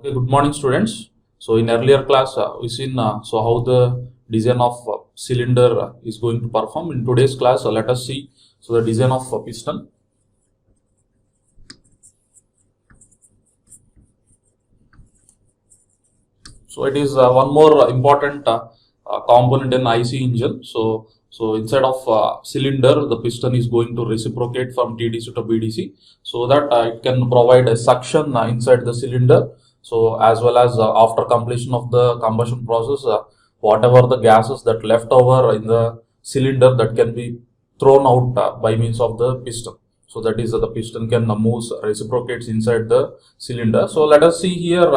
Okay, good morning, students. So in earlier class, we seen how the design of cylinder is going to perform. In today's class, let us see the design of piston. So it is one more important component in IC engine. So inside of cylinder, the piston is going to reciprocate from TDC to BDC, so that it can provide a suction inside the cylinder. So as well as after completion of the combustion process, whatever the gases that left over in the cylinder, that can be thrown out by means of the piston. So that is the piston can move, reciprocates inside the cylinder. So let us see here.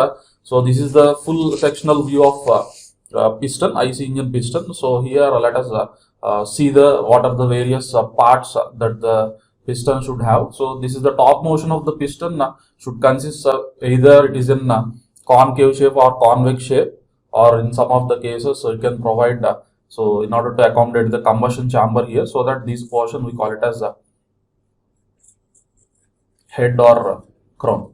So this is the full sectional view of piston, IC engine piston. So here let us see what are the various parts that the piston should have. So this is the top motion of the piston should consist of either it is in concave shape or convex shape, or in some of the cases so it can provide so in order to accommodate the combustion chamber here, so that this portion we call it as a head or crown.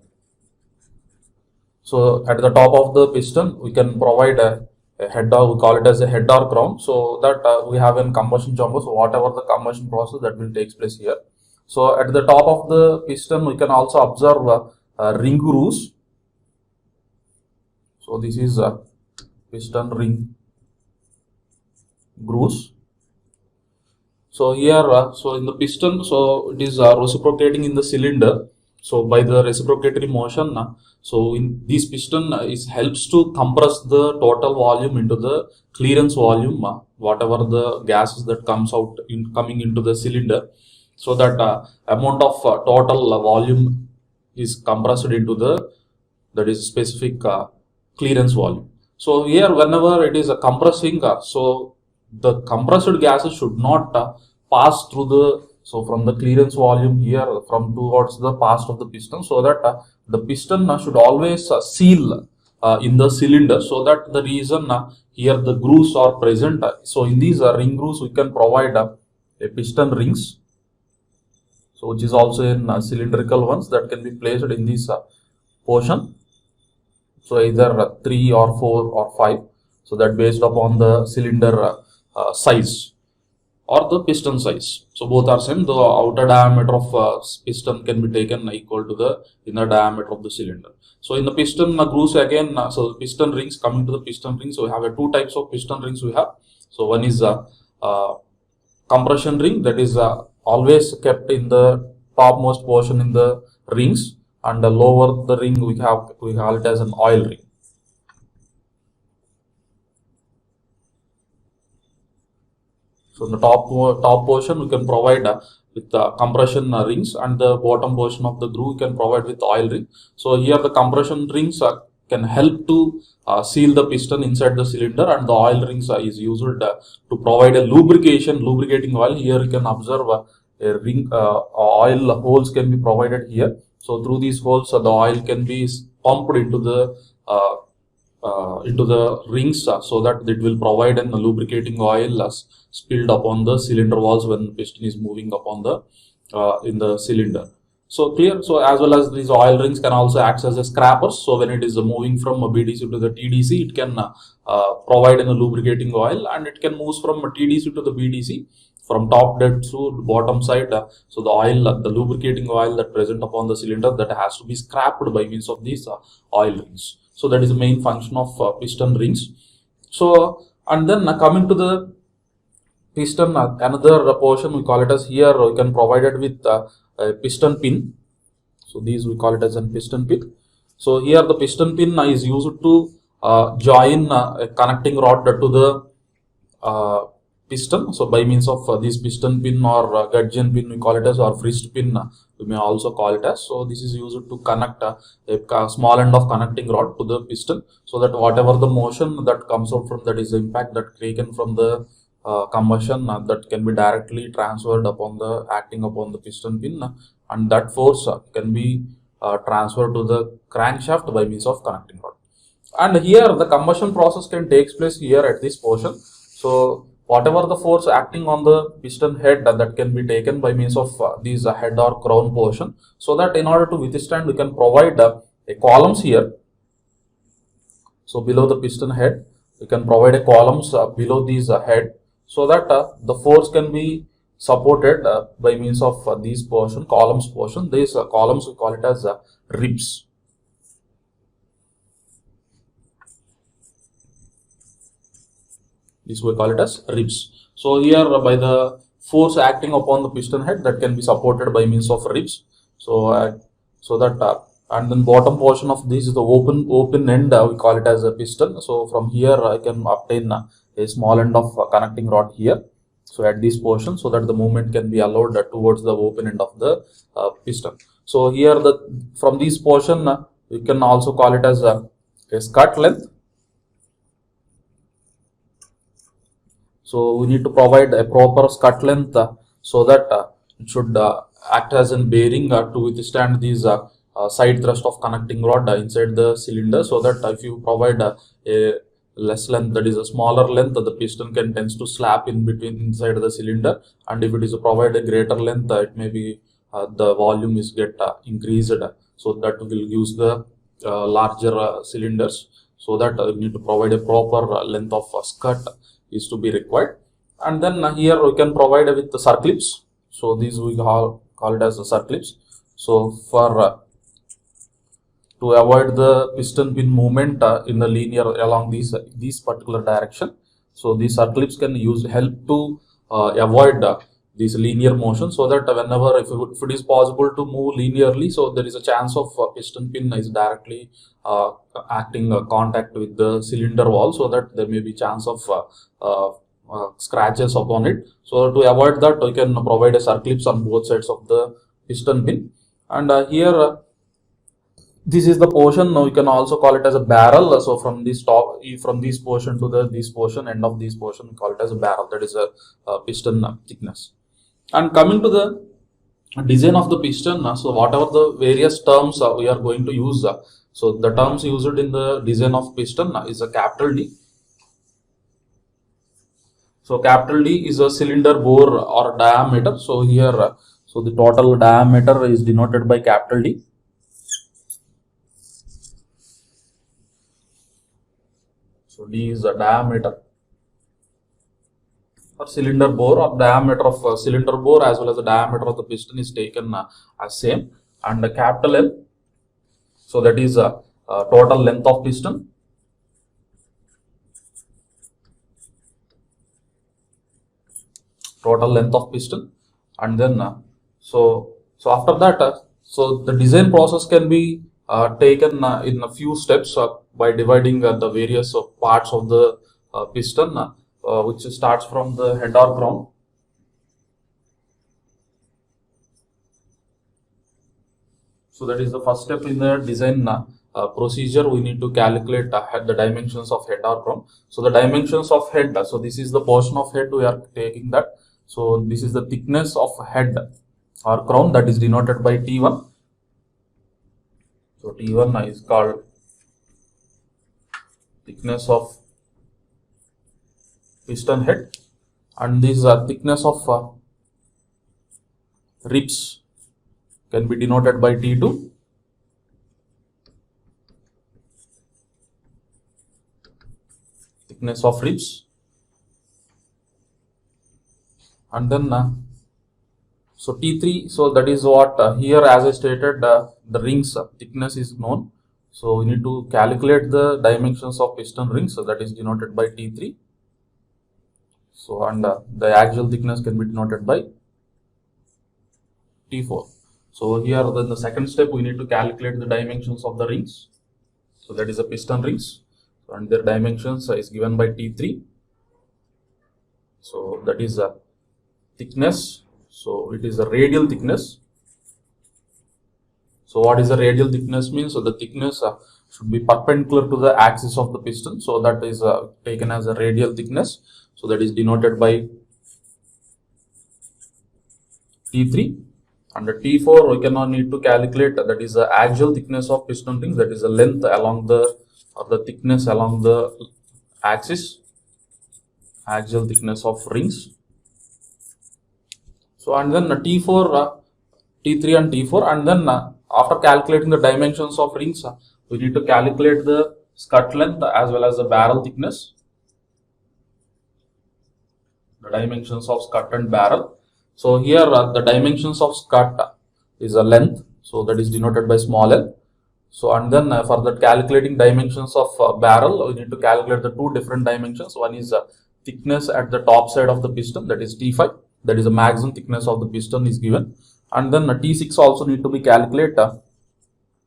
So at the top of the piston we can provide a head, or we call it as a head or crown, so that we have a combustion chamber. So whatever the combustion process that will take place here. So at the top of the piston we can also observe ring grooves. So this is piston ring grooves. So here so in the piston, so it is reciprocating in the cylinder. So by the reciprocatory motion, so in this piston helps to compress the total volume into the clearance volume, whatever the gases that comes out coming into the cylinder, so that amount of total volume is compressed into that is specific clearance volume. So here whenever it is compressing, so the compressed gases should not pass through the, so from the clearance volume here from towards the past of the piston, so that the piston should always seal in the cylinder. So that the reason here the grooves are present. So in these ring grooves we can provide a piston rings, so which is also in cylindrical ones that can be placed in this portion. So either 3 or 4 or 5, so that based upon the cylinder size or the piston size. So both are same. The outer diameter of piston can be taken equal to the inner diameter of the cylinder. So in the piston grooves again, so piston rings, coming to the piston rings, so we have two types of piston rings we have. So one is compression ring, that is always kept in the topmost portion in the rings, and the lower the ring we call it as an oil ring. So in the top portion we can provide with compression rings, and the bottom portion of the groove we can provide with oil ring. So here the compression rings can help to seal the piston inside the cylinder, and the oil rings is used to provide a lubricating oil. Here you can observe a ring oil holes can be provided here. So through these holes the oil can be pumped into the rings, so that it will provide a lubricating oil spilled upon the cylinder walls when the piston is moving upon the in the cylinder. So clear. So as well as these oil rings can also act as a scrappers. So when it is moving from a BDC to the TDC, it can provide a lubricating oil, and it can move from a TDC to the BDC from top dead to the bottom side. So the oil, the lubricating oil that present upon the cylinder, that has to be scrapped by means of these oil rings. So that is the main function of piston rings. So and then coming to the piston, another portion we call it as, here we can provide it with a piston pin. So these we call it as a piston pin. So here the piston pin is used to join a connecting rod to the piston. So by means of this piston pin or gudgeon pin we call it as, or wrist pin we may also call it as. So this is used to connect a small end of connecting rod to the piston, so that whatever the motion that comes out from, that is the impact that taken from the combustion, that can be directly transferred upon the acting upon the piston pin, and that force can be transferred to the crankshaft by means of connecting rod. And here the combustion process can take place here at this portion. So whatever the force acting on the piston head, that can be taken by means of these head or crown portion, so that in order to withstand we can provide a columns here. So below the piston head, we can provide a columns below these head, so that the force can be supported by means of these portion, columns portion. These columns we call it as ribs. This we call it as ribs. So here by the force acting upon the piston head, that can be supported by means of ribs. So so that and then bottom portion of this is the open end, we call it as a piston. So from here I can obtain a small end of connecting rod here. So at this portion, so that the movement can be allowed towards the open end of the piston. So here from this portion you can also call it as a skirt length. So we need to provide a proper skirt length so that it should act as a bearing to withstand these side thrust of connecting rod inside the cylinder, so that if you provide a less length, that is a smaller length, the piston can tends to slap in between inside the cylinder, and if it is provide a greater length, it may be the volume is get increased, so that will use the larger cylinders. So that you need to provide a proper length of skirt is to be required. And then here we can provide with the circlips. So these we call it as the circlips. So for to avoid the piston pin movement in the linear along these particular direction, so these circlips can help to avoid this linear motion, so that whenever if it is possible to move linearly, so there is a chance of piston pin is directly acting contact with the cylinder wall, so that there may be chance of scratches upon it. So to avoid that, we can provide a circlips on both sides of the piston pin. And here this is the portion. Now you can also call it as a barrel. So from this top, from this portion to this portion, end of this portion, we call it as a barrel. That is a piston thickness. And coming to the design of the piston, so whatever the various terms we are going to use, so the terms used in the design of piston is a capital D. So capital D is a cylinder bore or diameter. So here, so the total diameter is denoted by capital D. So D is the diameter or cylinder bore, or diameter of cylinder bore as well as the diameter of the piston is taken as same. And the capital L, so that is total length of piston. Total length of piston. And then so after that, so the design process can be taken in a few steps by dividing the various parts of the piston, which starts from the head or crown. So that is the first step in the design procedure. We need to calculate the dimensions of head or crown. So the dimensions of head, so this is the portion of head we are taking that. So this is the thickness of head or crown, that is denoted by T1. So T1 is called thickness of piston head, and this thickness of ribs can be denoted by T2. Thickness of ribs. And then so T3, so that is what here, as I stated, the rings thickness is known. So we need to calculate the dimensions of piston rings, so that is denoted by T3. So and the axial thickness can be denoted by T4. So here then the second step, we need to calculate the dimensions of the rings. So that is the piston rings, and their dimensions is given by T3. So that is a thickness. So it is a radial thickness. So what is the radial thickness means? So the thickness should be perpendicular to the axis of the piston. So that is taken as a radial thickness. So that is denoted by T3. And the T4 we cannot need to calculate, that is the axial thickness of piston rings, that is the length along the, or the thickness along the axis, axial thickness of rings. So and then T4, T3 and T4, and then after calculating the dimensions of rings, we need to calculate the scut length as well as the barrel thickness, the dimensions of scut and barrel. So here the dimensions of scut is a length, so that is denoted by small l. So and then for the calculating dimensions of barrel, we need to calculate the two different dimensions. One is thickness at the top side of the piston, that is T5, that is the maximum thickness of the piston is given, and then T6 also need to be calculated,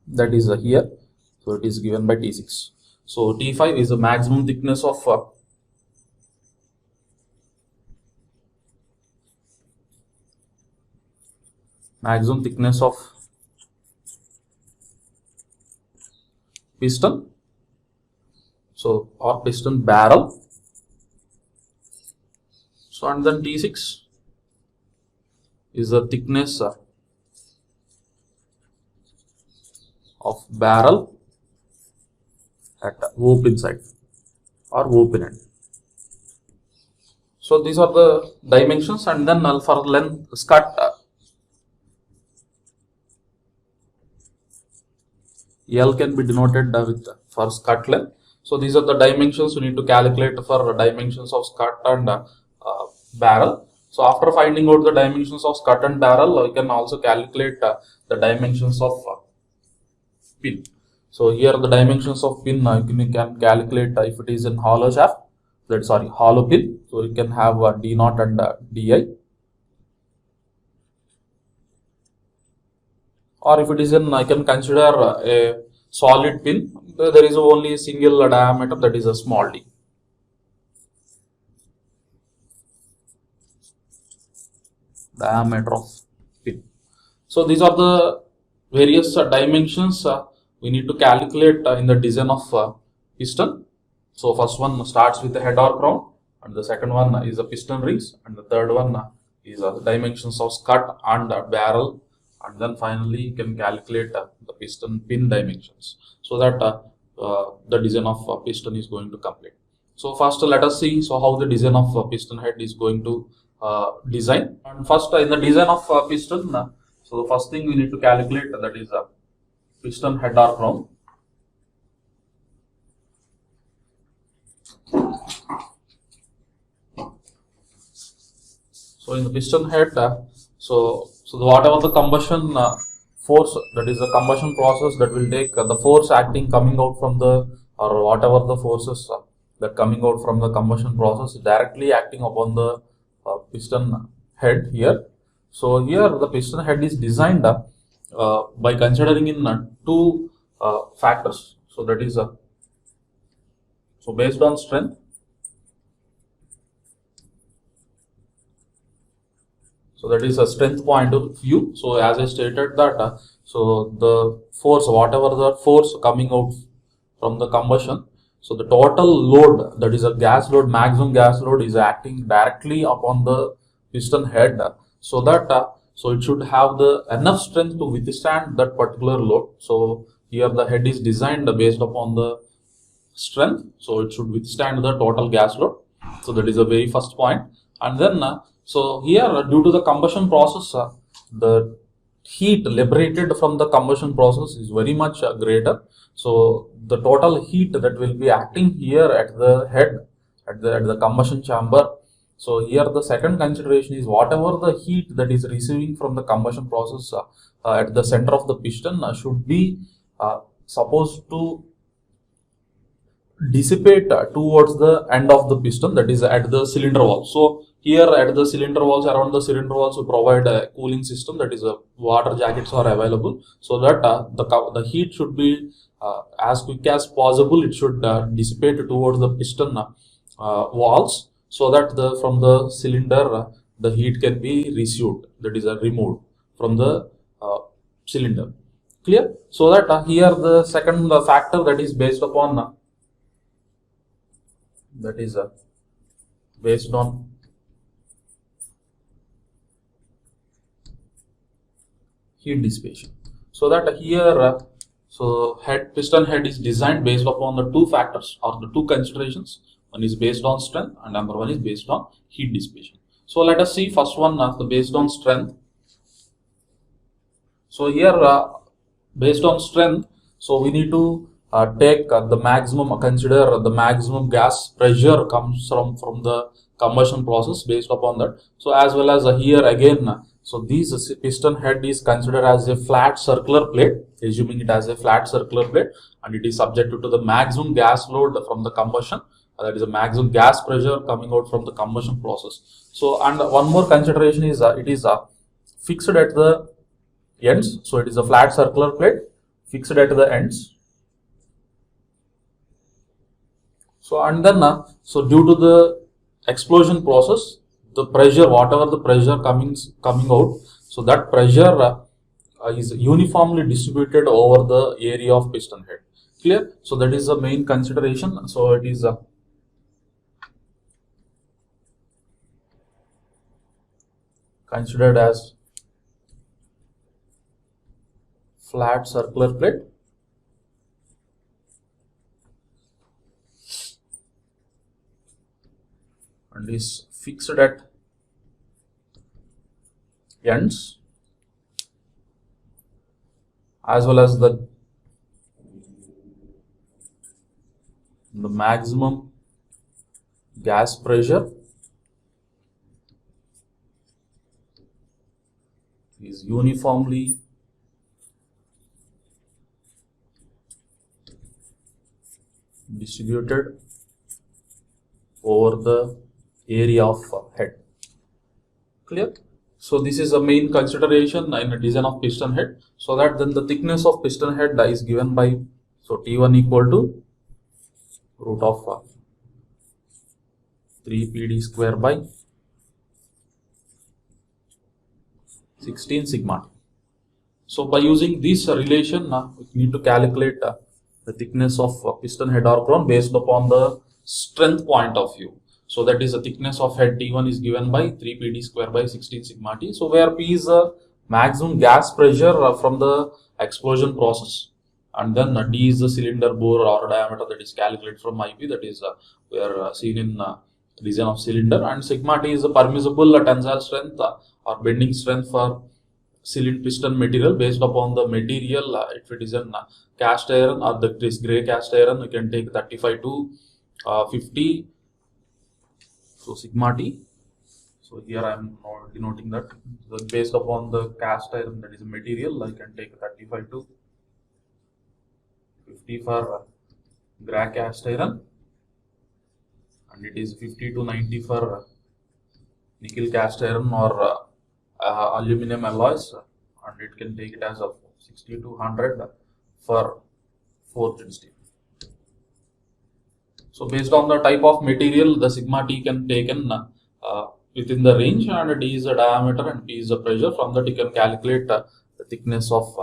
that is here, so it is given by T6. So T5 is the maximum thickness of piston, so or piston barrel. So and then T6 is the thickness of barrel at open side or open end. So these are the dimensions, and then for length scut, L can be denoted with for scut length. So these are the dimensions you need to calculate for dimensions of scut and barrel. So after finding out the dimensions of scut and barrel, you can also calculate the dimensions of pin. So here the dimensions of pin, you can calculate if it is in hollow shaft, hollow pin. So you can have D0 and DI. Or if it is in, I can consider a solid pin, there is only a single diameter, that is a small d. Diameter of pin. So these are the various dimensions we need to calculate in the design of piston. So first one starts with the head or crown, and the second one is the piston rings, and the third one is the dimensions of scut and barrel. And then finally you can calculate the piston pin dimensions, so that the design of piston is going to complete. So first let us see how the design of piston head is going to design. And first in the design of piston, so the first thing we need to calculate, that is piston head or crown. So in the piston head, so whatever the combustion force, that is the combustion process that will take the force acting coming out from the, or whatever the forces that coming out from the combustion process directly acting upon the piston head here. So here the piston head is designed by considering in two factors. So that is so based on strength. So that is a strength point of view. So as I stated that, so the force, whatever the force coming out from the combustion, so the total load, that is a gas load, maximum gas load, is acting directly upon the piston head, so that so it should have the enough strength to withstand that particular load. So here the head is designed based upon the strength, so it should withstand the total gas load. So that is the very first point. And then so here, due to the combustion process, the heat liberated from the combustion process is very much greater. So the total heat that will be acting here at the head, at the combustion chamber. So here the second consideration is whatever the heat that is receiving from the combustion process at the center of the piston should be supposed to dissipate towards the end of the piston, that is at the cylinder wall. So here at the cylinder walls, around the cylinder walls, we provide a cooling system, that is water jackets are available, so that the heat should be as quick as possible. It should dissipate towards the piston walls, so that from the cylinder the heat can be received, that is removed from the cylinder. Clear? So that here the second factor that is based upon based on heat dissipation. So that here so piston head is designed based upon the two factors or the two considerations. One is based on strength and number one is based on heat dissipation. So let us see first one, the based on strength. So here based on strength, so we need to consider the maximum gas pressure comes from the combustion process based upon that. So as well as here again, so this piston head is considered as a flat circular plate, assuming it as a flat circular plate, and it is subjected to the maximum gas load from the combustion. That is a maximum gas pressure coming out from the combustion process. So, and one more consideration is it is fixed at the ends. So it is a flat circular plate fixed at the ends. So and then so due to the explosion process, the pressure, whatever the pressure coming out, so that pressure is uniformly distributed over the area of piston head. Clear? So that is the main consideration. So it is considered as flat circular plate. And is fixed at ends, as well as the maximum gas pressure is uniformly distributed over the area of head. Clear? So this is a main consideration in a design of piston head. So that then the thickness of piston head is given by, so T1 equal to root of 3 PD square by 16 sigma T. So by using this relation, we need to calculate the thickness of piston head or crown based upon the strength point of view. So that is the thickness of head T1 is given by 3 PD square by 16 sigma T. So where P is the maximum gas pressure from the explosion process, and then D is the cylinder bore or diameter that is calculated from IP, that is where seen in design of cylinder, and sigma T is the permissible tensile strength or bending strength for cylinder piston material based upon the material. If it is in cast iron or this grey cast iron, you can take 35 to 50. So sigma T. So here I am denoting that based upon the cast iron, that is a material, I can take 35 to 50 for grey cast iron, and it is 50 to 90 for nickel cast iron or aluminum alloys, and it can take it as a 60 to 100 for forged steel. So based on the type of material, the sigma T can taken within the range, and D is the diameter and P is the pressure. From that you can calculate the thickness of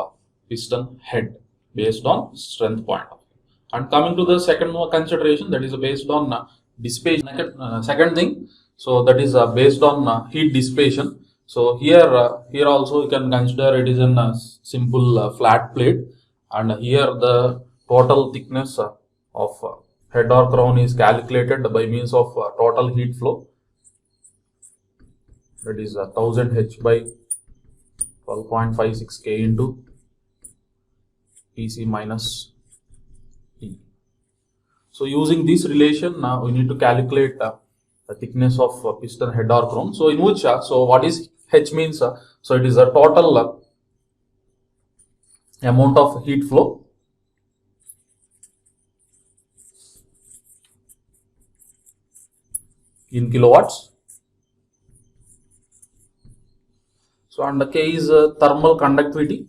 piston head based on strength point of view. And coming to the second consideration, that is based on dissipation. Second thing, so that is based on heat dissipation. So here also you can consider it is a simple flat plate, and here the total thickness of head or crown is calculated by means of total heat flow, that is 1000 H by 12.56 K into Pc minus T. So using this relation, now we need to calculate the thickness of piston head or crown. So in which, so what is H means? So it is a total amount of heat flow in kilowatts. So and the K is thermal conductivity.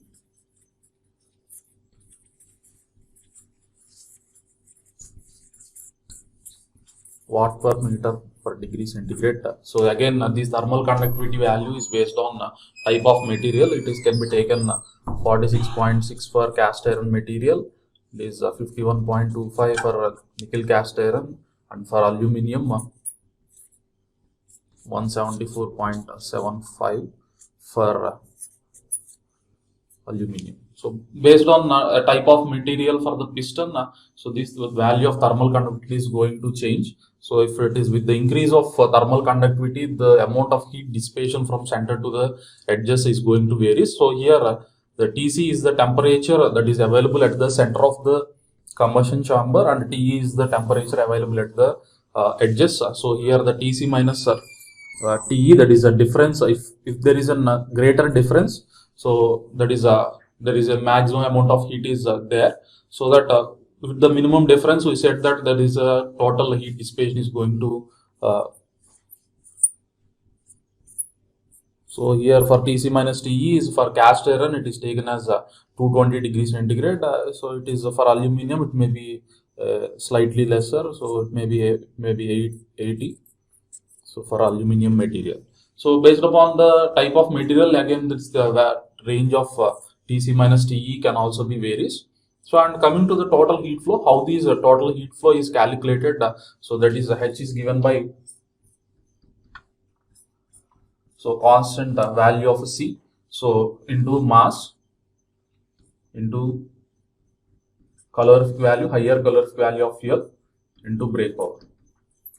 Watt per meter per degree centigrade. So again, this thermal conductivity value is based on type of material. It is can be taken 46.6 for cast iron material. It is 51.25 for nickel cast iron, and for aluminium 174.75 for aluminium. So based on a type of material for the piston, so this value of thermal conductivity is going to change. So if it is with the increase of thermal conductivity, the amount of heat dissipation from center to the edges is going to vary. So here the Tc is the temperature that is available at the center of the combustion chamber, and T is the temperature available at the edges. So here the Tc minus Te, that is a difference. If there is a greater difference, so that is there is a maximum amount of heat is there. So that with the minimum difference, we said that there is a total heat dissipation is going to so here for Tc minus Te is for cast iron, it is taken as 220 degrees centigrade. So it is for aluminum, it may be slightly lesser, so it may be 80. So for aluminum material. So based upon the type of material, again this the range of Tc minus Te can also be varies. So and coming to the total heat flow, how these total heat flow is calculated? So that is H is given by so constant value of C, so into mass into calorific value, higher calorific value of fuel into brake power.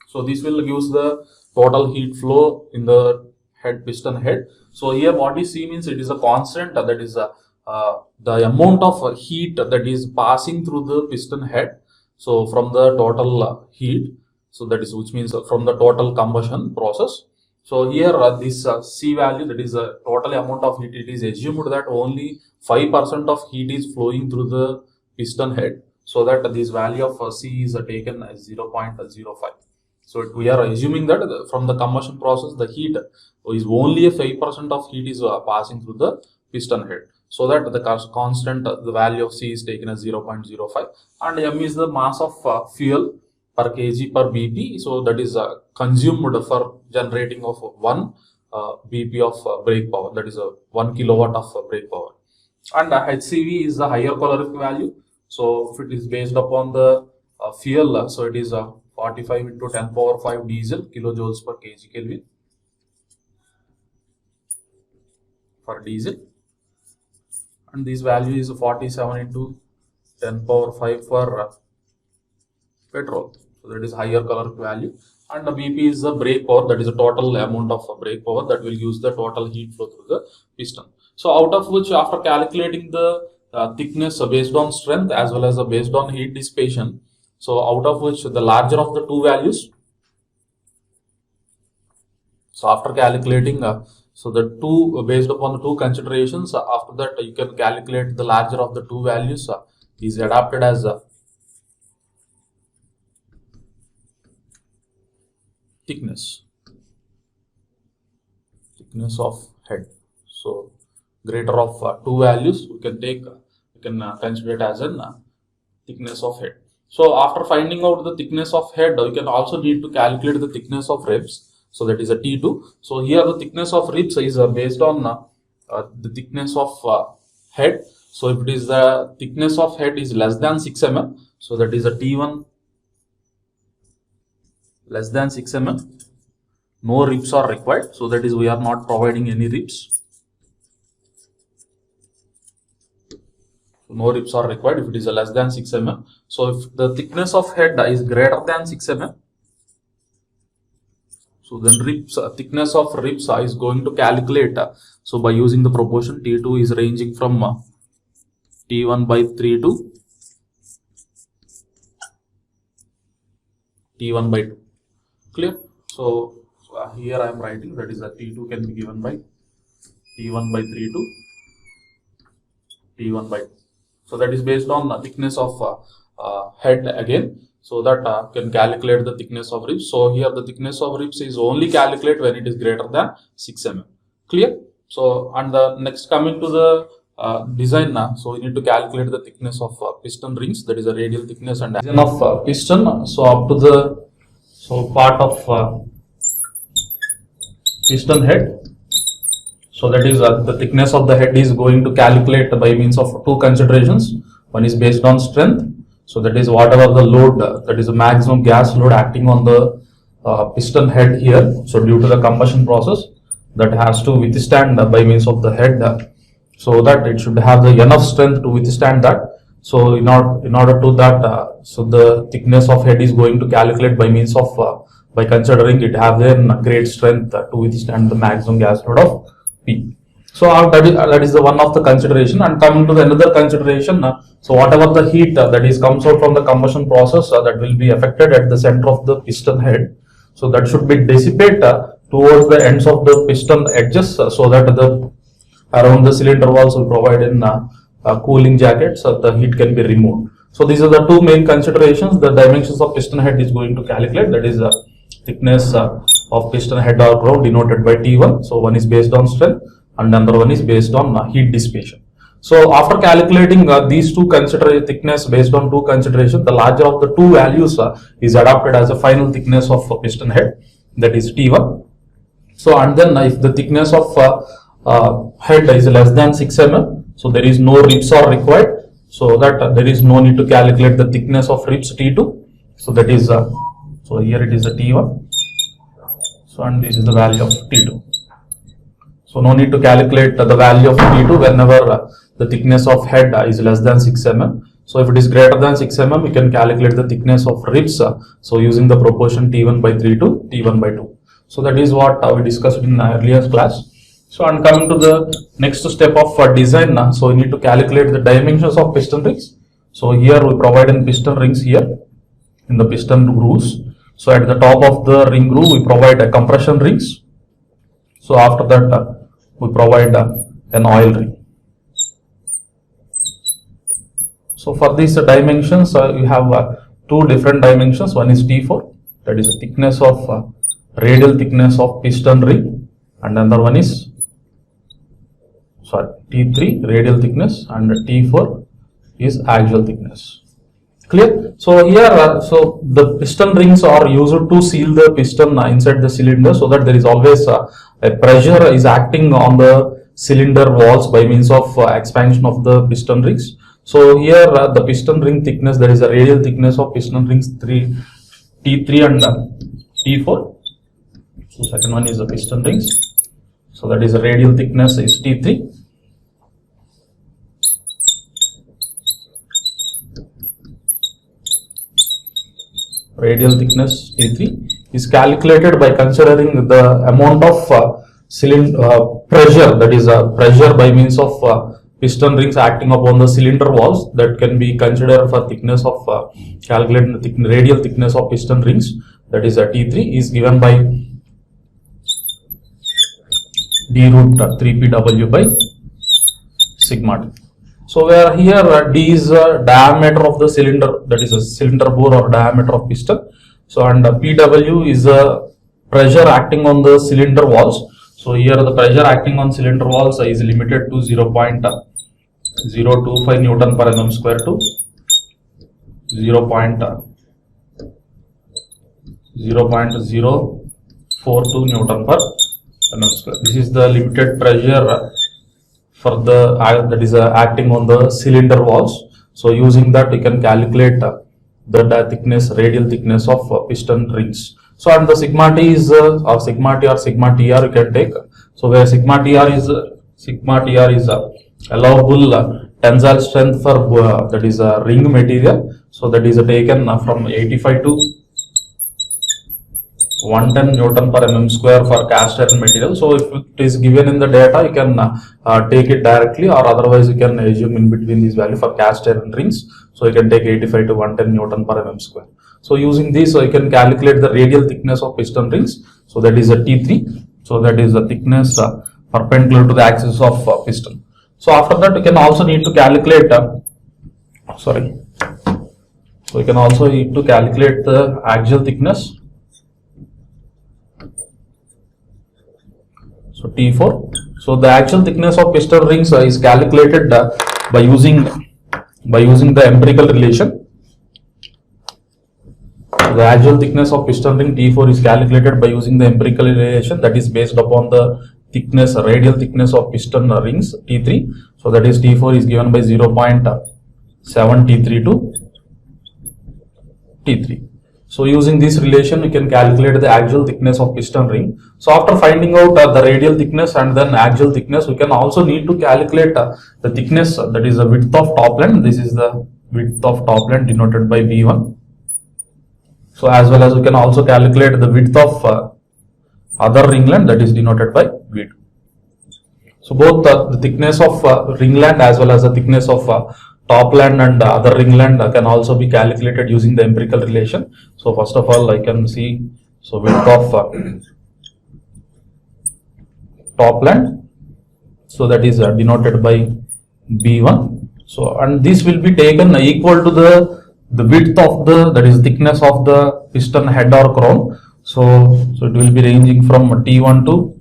So this will gives the total heat flow in the piston head. So here what we see means it is a constant, that is the amount of heat that is passing through the piston head. So from the total heat, so that is which means from the total combustion process. So here this C value, that is the total amount of heat, it is assumed that only 5% of heat is flowing through the piston head, so that this value of C is taken as 0.05. So we are assuming that from the combustion process, the heat is only a 5% of heat is passing through the piston head. So that the constant, the value of C is taken as 0.05, and M is the mass of fuel per kg per BP. So that is consumed for generating of 1 BP of brake power, that is 1 kilowatt of brake power. And HCV is the higher calorific value. So if it is based upon the fuel, so it is 45 into 10 power 5 diesel kilojoules per kg Kelvin for diesel, and this value is 47 into 10 power 5 for petrol. So that is higher calorific value, and the BP is the brake power, that is the total amount of brake power that will use the total heat flow through the piston. So out of which, after calculating the thickness based on strength as well as based on heat dissipation, so out of which the larger of the two values, so after calculating so the two based upon the two considerations, after that you can calculate the larger of the two values is adapted as thickness of head. So greater of two values, we can consider it as a thickness of head. So after finding out the thickness of head, we can also need to calculate the thickness of ribs. So that is a T2. So here the thickness of ribs is based on the thickness of head. So if it is the thickness of head is less than 6 mm, so that is a T1 less than 6 mm. No ribs are required. So that is we are not providing any ribs. No ribs are required if it is less than 6 mm. So if the thickness of head is greater than 6 mm, so then thickness of ribs is going to calculate. So by using the proportion, T2 is ranging from T1 by 3 to T1 by 2. Clear? So here I am writing that is that T2 can be given by T1 by 3 to T1 by 2. So that is based on the thickness of head again. So that can calculate the thickness of ribs. So here the thickness of ribs is only calculated when it is greater than 6 mm. Clear? So and the next coming to the design now. So we need to calculate the thickness of piston rings, that is the radial thickness and design of piston. So up to the part of piston head. So that is the thickness of the head is going to calculate by means of two considerations. One is based on strength. So that is whatever the load, that is the maximum gas load acting on the piston head here. So due to the combustion process, that has to withstand by means of the head, so that it should have the enough strength to withstand that. So in order to that, so the thickness of head is going to calculate by means of by considering it have then great strength to withstand the maximum gas load of P. So that is the one of the consideration. And coming to the another consideration, so whatever the heat that is comes out from the combustion process that will be affected at the center of the piston head, so that should be dissipate towards the ends of the piston edges, so that the around the cylinder walls will provide in cooling jacket, so the heat can be removed. So these are the two main considerations. The dimensions of piston head is going to calculate, that is thickness of piston head or groove denoted by T1. So one is based on strength and another one is based on heat dissipation. So after calculating these two thickness based on two considerations, the larger of the two values is adopted as a final thickness of piston head, that is T1. So and then if the thickness of head is less than 6 mm, so there is no ribs are required, so that there is no need to calculate the thickness of ribs T2. So that is so here it is a T1, so and this is the value of T2. So no need to calculate the value of T2 whenever the thickness of head is less than 6 mm. So if it is greater than 6 mm, we can calculate the thickness of ribs, so using the proportion T1 by 3 to T1 by 2. So that is what we discussed in earlier class. So and coming to the next step of design, so we need to calculate the dimensions of piston rings. So here we provide in piston rings here in the piston grooves. So at the top of the ring groove we provide a compression rings. So after that we provide an oil ring. So for these dimensions you have two different dimensions. One is T4, that is the thickness of radial thickness of piston ring, and another one is T3 radial thickness, and T4 is axial thickness. Clear? So here so the piston rings are used to seal the piston inside the cylinder, so that there is always a pressure is acting on the cylinder walls by means of expansion of the piston rings. So here the piston ring thickness, there is a radial thickness of piston rings T3 and T4. So second one is the piston rings, so that is the radial thickness is T3. Radial thickness T3 is calculated by considering the amount of pressure, that is pressure by means of piston rings acting upon the cylinder walls, that can be considered for thickness of calculating the radial thickness of piston rings, that is T3 is given by d root 3pw by sigma t. So where here d is diameter of the cylinder, that is a cylinder bore or diameter of piston. So and pw is a pressure acting on the cylinder walls. So here the pressure acting on cylinder walls is limited to 0.025 Newton per mm square to 0.042 Newton per mm square. This is the limited pressure for the that is acting on the cylinder walls. So using that we can calculate the thickness, radial thickness of piston rings. So and the sigma t is or sigma t or sigma tr you can take. So where sigma tr is allowable tensile strength for that is a ring material. So that is taken from 85 to 110 Newton per mm square for cast iron material. So if it is given in the data, you can take it directly, or otherwise you can assume in between these value for cast iron rings. So you can take 85 to 110 Newton per mm square. So using this, so you can calculate the radial thickness of piston rings. So that is a T3. So that is the thickness perpendicular to the axis of piston. So after that, you can also need to calculate. So you can also need to calculate the axial thickness. So T4. So the axial thickness of piston rings is calculated by using the empirical relation. The axial thickness of piston ring T4 is calculated by using the empirical relation, that is based upon the thickness, radial thickness of piston rings T3. So that is T4 is given by 0.7 T3 to T3. So using this relation, you can calculate the axial thickness of piston ring. So after finding out the radial thickness and then axial thickness, we can also need to calculate the thickness, that is the width of top length. This is the width of top length denoted by B1. So as well as we can also calculate the width of other ring length, that is denoted by V2. So both the thickness of ringland as well as the thickness of topland and other ringland can also be calculated using the empirical relation. So first of all, I can see, so width of topland, so that is denoted by B1. So and this will be taken equal to the width of the, that is thickness of the piston head or crown. So it will be ranging from T1 to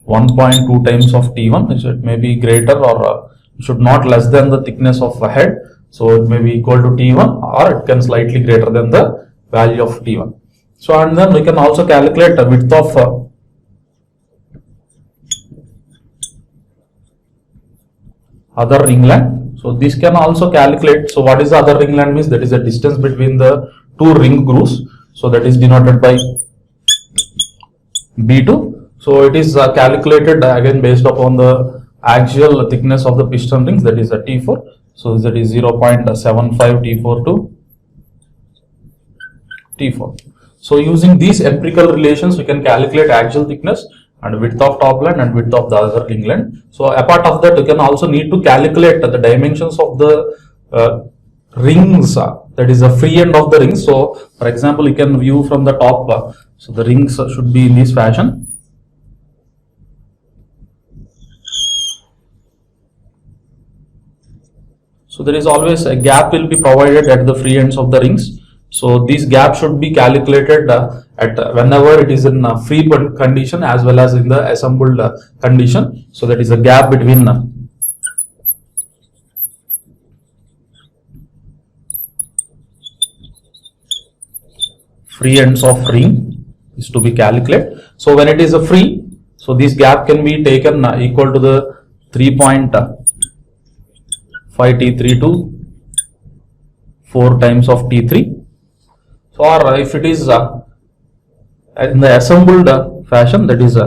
1.2 times of T1. So it may be greater or should not less than the thickness of a head. So it may be equal to T1 or it can slightly greater than the value of T1. So and then we can also calculate the width of other ringland. So this can also calculate. So what is the other ringland means? That is the distance between the two ring grooves. So that is denoted by B2. So it is calculated again based upon the axial thickness of the piston rings, that is a T4. So that is 0.75 T4 to T4. So using these empirical relations, we can calculate axial thickness and width of topland and width of the other ringland. So apart of that, you can also need to calculate the dimensions of the rings, that is the free end of the rings. So for example, you can view from the top. So the rings should be in this fashion. So there is always a gap will be provided at the free ends of the rings. So this gap should be calculated at whenever it is in free condition as well as in the assembled condition. So that is a gap between free ends of ring is to be calculated. So when it is a free, so this gap can be taken equal to the 3.5 T3 to 4 times of T3. So or if it is in the assembled fashion, that is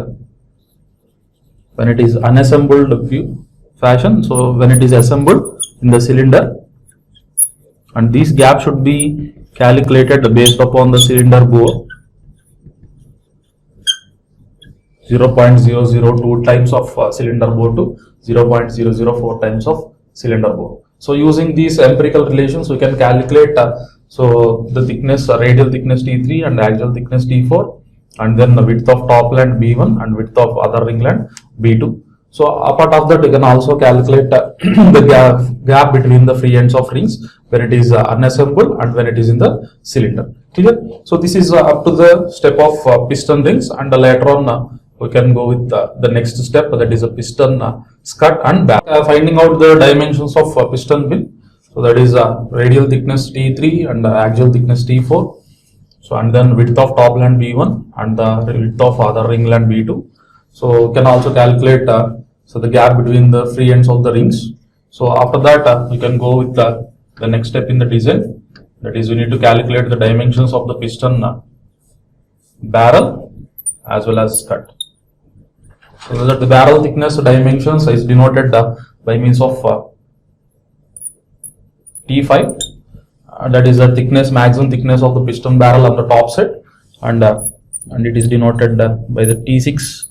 when it is unassembled view fashion. So when it is assembled in the cylinder, and this gap should be calculated based upon the cylinder bore 0.002 times of cylinder bore to 0.004 times of cylinder bore. So using these empirical relations, we can calculate so the thickness, radial thickness T3 and axial thickness T4, and then the width of topland B1 and width of other ringland B2. So apart of that, we can also calculate the gap between the free ends of rings when it is unassembled and when it is in the cylinder. Clear? So this is up to the step of piston rings, and later on we can go with the next step, that is a piston skirt and back. Finding out the dimensions of piston bill. So that is radial thickness T3 and axial thickness T4. So and then width of topland B1 and the width of other ringland B2. So can also calculate so the gap between the free ends of the rings. So after that, you can go with the next step in the design. That is, we need to calculate the dimensions of the piston barrel as well as skirt. So that the barrel thickness dimensions is denoted by means of T5. That is the thickness, maximum thickness of the piston barrel on the top side, and it is denoted by the T6.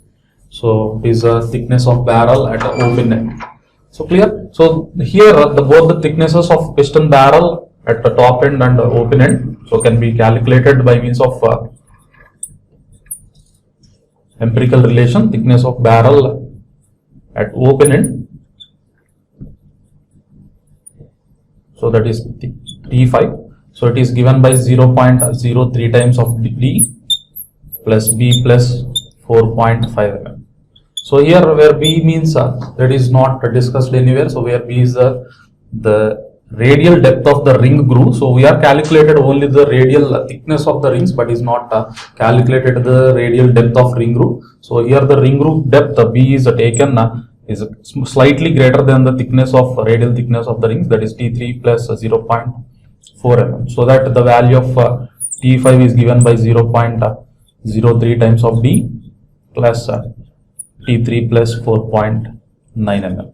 So it is the thickness of barrel at the open end. So clear? So here both the thicknesses of piston barrel at the top end and the open end, so can be calculated by means of empirical relation, thickness of barrel at open end. So that is T5. So it is given by 0.03 times of D plus B plus 4.5 mm. So here where B means that is not discussed anywhere. So where B is the radial depth of the ring groove. So we are calculated only the radial thickness of the rings, but is not calculated the radial depth of ring groove. So here the ring groove depth B is taken is slightly greater than the thickness of radial thickness of the rings, that is T3 plus 0.4 mm. So that the value of T5 is given by 0.03 times of D plus T3 plus 4.9 mm.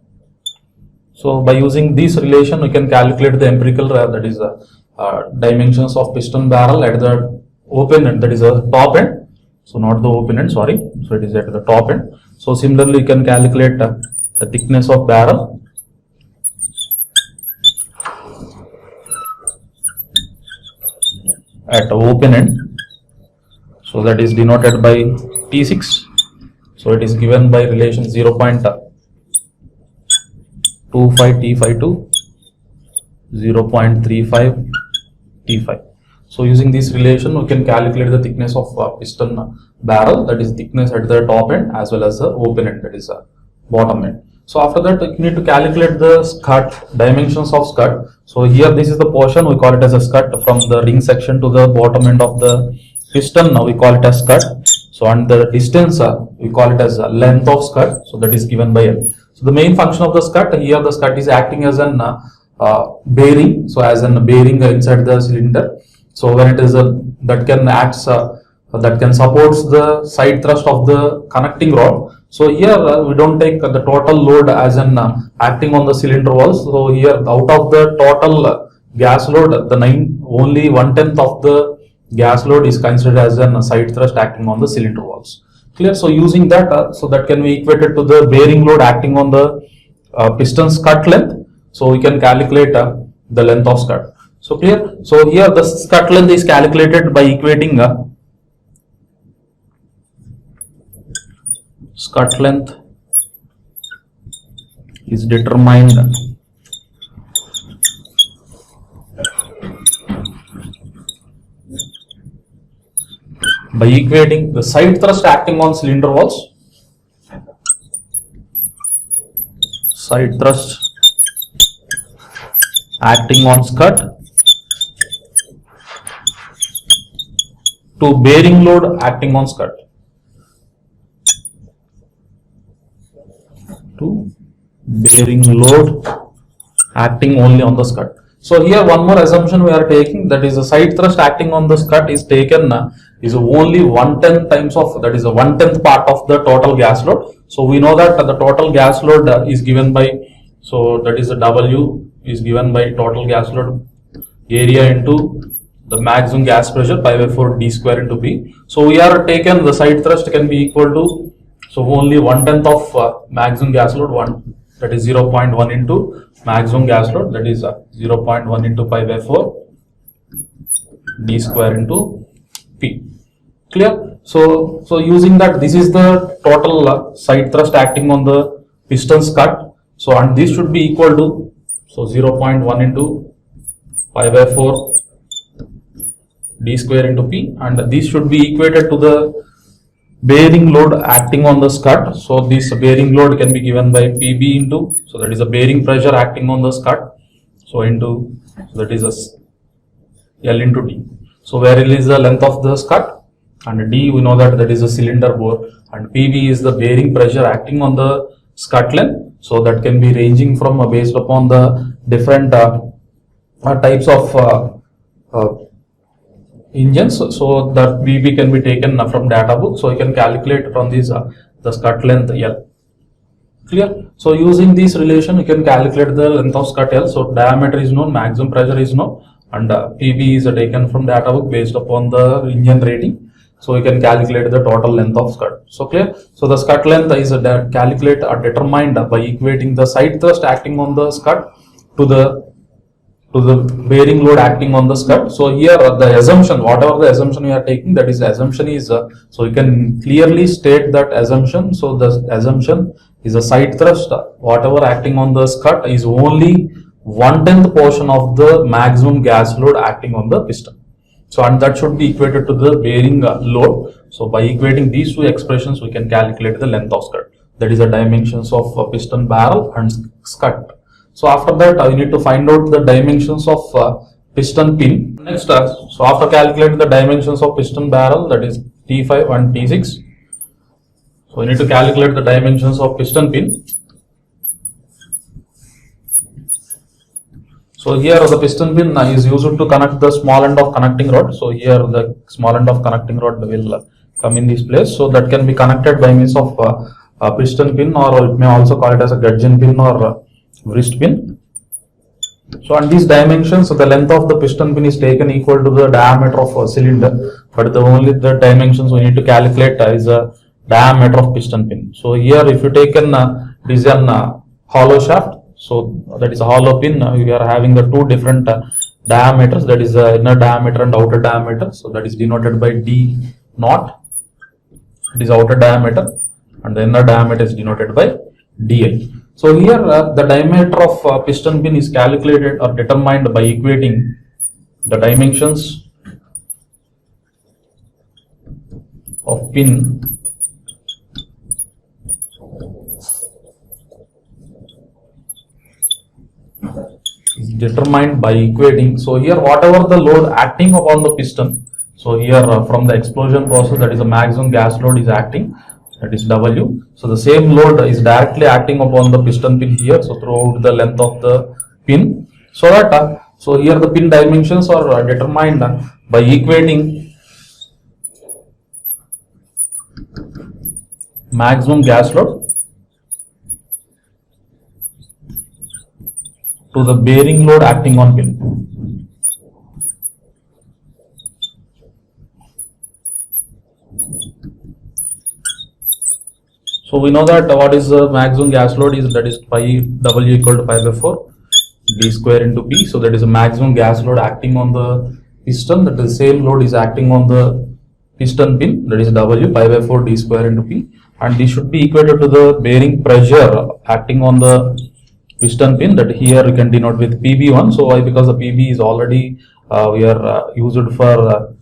So by using this relation, we can calculate the empirical that is dimensions of piston barrel at the open end, that is the top end. So not the open end, sorry. So it is at the top end. So similarly, you can calculate the the thickness of barrel at open end, so that is denoted by T6. So it is given by relation 0.25 T5 to 0.35 T5. So using this relation, we can calculate the thickness of piston barrel, that is thickness at the top end as well as the open end, that is bottom end. So after that, you need to calculate the skirt, dimensions of skirt. So here this is the portion, we call it as a skirt from the ring section to the bottom end of the piston. Now we call it as skirt. So and the distance we call it as length of skirt. So that is given by L. So the main function of the skirt, here the skirt is acting as an bearing. So as an bearing inside the cylinder. So when it is that can acts that can supports the side thrust of the connecting rod. So here we don't take the total load as an acting on the cylinder walls. So here out of the total gas load, only 1/10 of the gas load is considered as a side thrust acting on the cylinder walls. Clear? So using that, so that can be equated to the bearing load acting on the piston skirt length. So we can calculate the length of skirt. So clear? So here the skirt length is calculated by equating skirt length is determined by equating the side thrust acting on cylinder walls, side thrust acting on skirt to bearing load acting on skirt, to bearing load acting only on the skirt. So here one more assumption we are taking, that is the side thrust acting on the skirt is taken is only 1/10 times of, that is a 1/10 part of the total gas load. So we know that the total gas load is given by, so that is the W is given by total gas load area into the maximum gas pressure pi by 4 d square into P. So we are taken the side thrust can be equal to, so only 1/10 of maximum gas load, that is 0.1 into maximum gas load, that is 0.1 into pi by 4 d square into P. Clear? So using that, this is the total side thrust acting on the piston skirt. So and this should be equal to, so 0.1 into pi by 4 d square into P, and this should be equated to the bearing load acting on the skirt. So this bearing load can be given by PB into, so that is a bearing pressure acting on the skirt, so into, so that is a L into D. So where L is the length of the skirt and D we know that is a cylinder bore, and PB is the bearing pressure acting on the skirt length. So that can be ranging from based upon the different types of engines. So that VB can be taken from data book. So you can calculate from this the skirt length L. Clear? So using this relation, you can calculate the length of skirt L. So diameter is known, maximum pressure is known, and PB is taken from data book based upon the engine rating. So you can calculate the total length of skirt. So clear? So the skirt length is calculated or determined by equating the side thrust acting on the skirt to the bearing load acting on the skirt. So here the assumption, whatever the assumption we are taking, that is the assumption is, so you can clearly state that assumption. So the assumption is a side thrust, whatever acting on the skirt is only 1/10 portion of the maximum gas load acting on the piston. So and that should be equated to the bearing load. So by equating these two expressions, we can calculate the length of skirt. That is the dimensions of piston barrel and skirt. So after that, you need to find out the dimensions of piston pin. Next, so after calculating the dimensions of piston barrel, that is T5 and T6. So you need to calculate the dimensions of piston pin. So here the piston pin is used to connect the small end of connecting rod. So here the small end of connecting rod will come in this place. So that can be connected by means of a piston pin, or it may also call it as a gudgeon pin or wrist pin. So on these dimensions, so the length of the piston pin is taken equal to the diameter of a cylinder, but only the dimensions we need to calculate is a diameter of piston pin. So here if you take an it is an hollow shaft. So that is a hollow pin. We are having the two different diameters, that is the inner diameter and outer diameter. So that is denoted by D naught. It is outer diameter, and the inner diameter is denoted by Di. So here the diameter of piston pin is calculated or determined by equating the dimensions of pin is determined by equating. So here whatever the load acting upon the piston, so here from the explosion process, that is the maximum gas load is acting, that is W. So the same load is directly acting upon the piston pin here, so throughout the length of the pin. So that so here the pin dimensions are determined by equating maximum gas load to the bearing load acting on pin. So we know that what is the maximum gas load is, that is pi W equal to pi by 4 D square into P. So that is the maximum gas load acting on the piston, that is the same load is acting on the piston pin, that is W pi by 4 D square into P, and this should be equated to the bearing pressure acting on the piston pin, that here we can denote with PB1. So why? Because the PB is already we are used for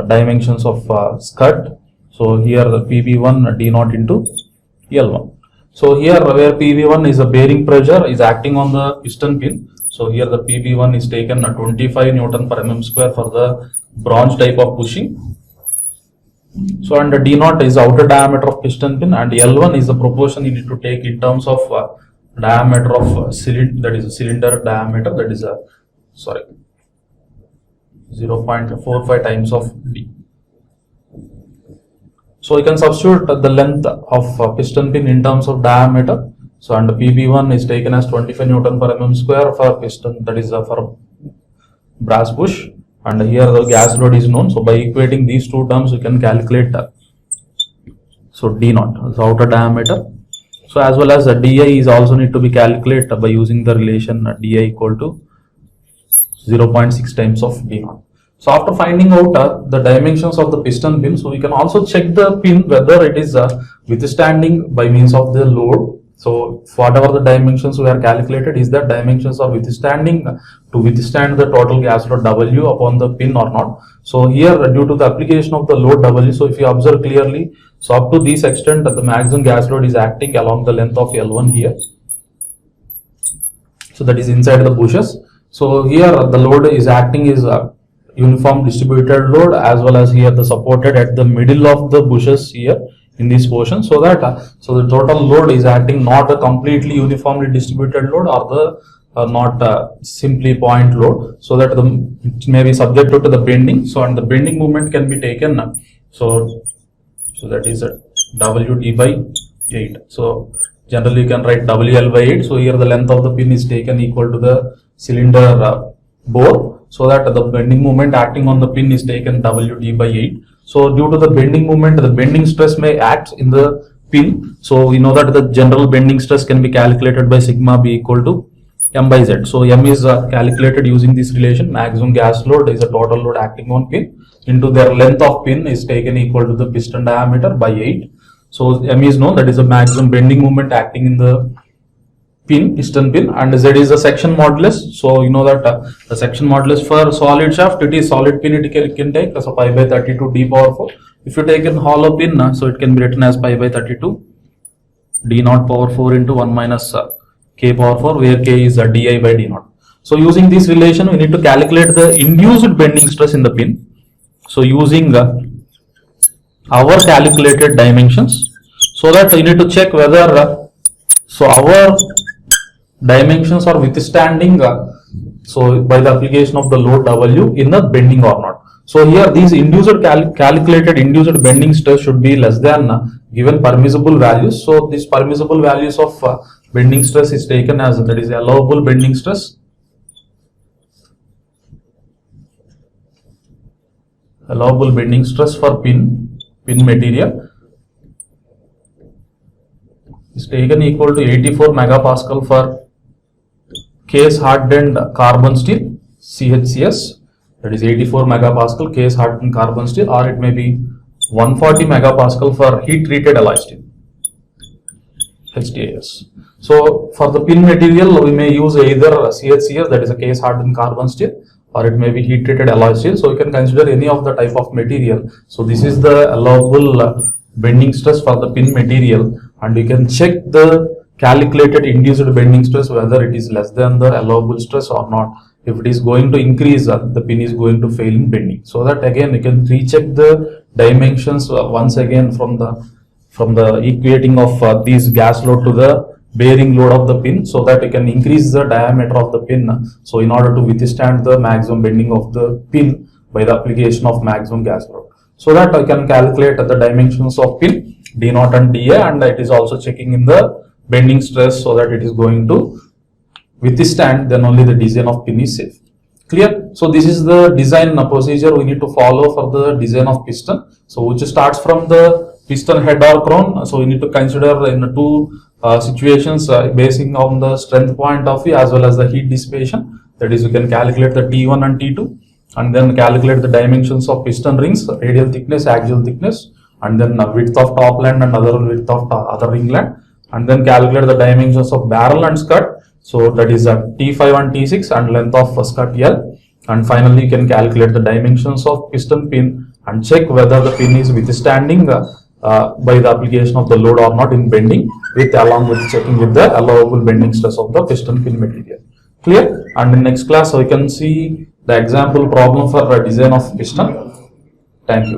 dimensions of skirt. So here the PB1 D naught into L1. So here where PB1 is a bearing pressure is acting on the piston pin. So here the PB1 is taken 25 Newton per mm square for the bronze type of bushing. So and the D naught is outer diameter of piston pin, and L1 is the proportion you need to take in terms of diameter of cylinder, that is a cylinder diameter, that is a 0.45 times of D. So you can substitute the length of piston pin in terms of diameter. So and PB1 is taken as 25 Newton per mm square for piston, that is for brass bush, and here the gas load is known. So by equating these two terms, you can calculate so D naught, the outer diameter. So as well as the Di is also need to be calculated by using the relation Di equal to 0.6 times of D naught. So after finding out the dimensions of the piston pin, so we can also check the pin whether it is withstanding by means of the load. So whatever the dimensions we are calculated, is that dimensions are withstanding to withstand the total gas load W upon the pin or not. So here due to the application of the load W, so if you observe clearly, so up to this extent the maximum gas load is acting along the length of L1 here. So that is inside the bushes. So here the load is acting is uniform distributed load, as well as here the supported at the middle of the bushes here in this portion, so that so the total load is acting not a completely uniformly distributed load or the not simply point load, so that it may be subjected to the bending. So and the bending moment can be taken, so that is WD by 8. So generally you can write WL by 8. So here the length of the pin is taken equal to the cylinder bore, so that the bending moment acting on the pin is taken WD by 8. So due to the bending moment, the bending stress may act in the pin. So we know that the general bending stress can be calculated by sigma B equal to M by Z. So M is calculated using this relation. Maximum gas load is the total load acting on pin into their length of pin is taken equal to the piston diameter by 8. So M is known, that is the maximum bending moment acting in the piston pin, and Z is the section modulus. So you know that the section modulus for solid shaft, it is solid pin, it can take so pi by 32 D power 4. If you take in hollow pin, so it can be written as pi by 32 D naught power 4 into 1 minus K power 4, where K is Di by D naught. So using this relation, we need to calculate the induced bending stress in the pin. So using our calculated dimensions, so that you need to check whether so our dimensions are withstanding so by the application of the load W in the bending or not. So here these induced calculated induced bending stress should be less than given permissible values. So these permissible values of bending stress is taken as, that is allowable bending stress. Allowable bending stress for pin material is taken equal to 84 megapascal for case hardened carbon steel CHCS, that is 84 megapascal case hardened carbon steel, or it may be 140 megapascal for heat treated alloy steel HTAS. So for the pin material we may use either CHCS, that is a case hardened carbon steel, or it may be heat treated alloy steel. So you can consider any of the type of material. So this is the allowable bending stress for the pin material, and you can check the calculated induced bending stress whether it is less than the allowable stress or not. If it is going to increase, the pin is going to fail in bending. So that again you can recheck the dimensions once again from the equating of this gas load to the bearing load of the pin, so that you can increase the diameter of the pin. So in order to withstand the maximum bending of the pin by the application of maximum gas load, so that I can calculate the dimensions of pin D0 and DA, and it is also checking in the bending stress so that it is going to withstand, then only the design of pin is safe. Clear? So this is the design procedure we need to follow for the design of piston. So which starts from the piston head or crown. So we need to consider in two situations basing on the strength point of view as well as the heat dissipation. That is, you can calculate the T1 and T2, and then calculate the dimensions of piston rings, radial thickness, axial thickness, and then width of top land and other width of other ringlet, and then calculate the dimensions of barrel and skirt. So that is T5 and T6 and length of skirt L, and finally you can calculate the dimensions of piston pin and check whether the pin is withstanding by the application of the load or not in bending, along with checking with the allowable bending stress of the piston pin material. Clear? And in next class we can see the example problem for design of piston. Thank you.